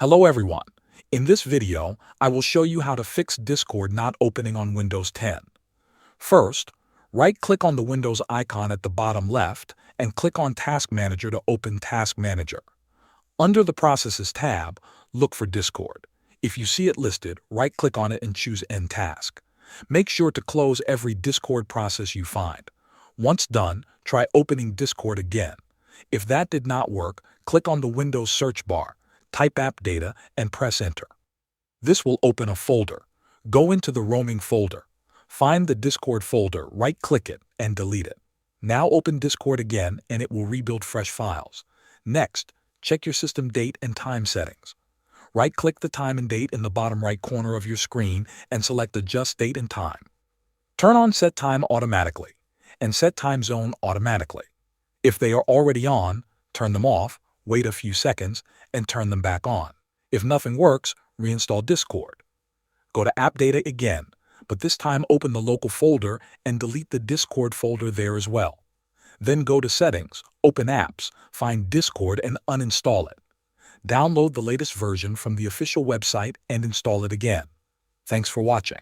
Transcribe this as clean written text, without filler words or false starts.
Hello everyone. In this video, I will show you how to fix Discord not opening on Windows 10. First, right-click on the Windows icon at the bottom left and click on Task Manager to open Task Manager. Under the Processes tab, look for Discord. If you see it listed, right-click on it and choose End Task. Make sure to close every Discord process you find. Once done, try opening Discord again. If that did not work, click on the Windows search bar. Type app data and press enter. This will open a folder. Go into the roaming folder. Find the Discord folder, right-click it, and delete it. Now open Discord again and it will rebuild fresh files. Next, check your system date and time settings. Right-click the time and date in the bottom right corner of your screen and select Adjust Date and Time. Turn on Set Time Automatically and Set Time Zone Automatically. If they are already on, turn them off, wait a few seconds, and turn them back on. If nothing works, reinstall Discord. Go to App Data again, but this time open the local folder and delete the Discord folder there as well. Then go to Settings, open Apps, find Discord and uninstall it. Download the latest version from the official website and install it again. Thanks for watching.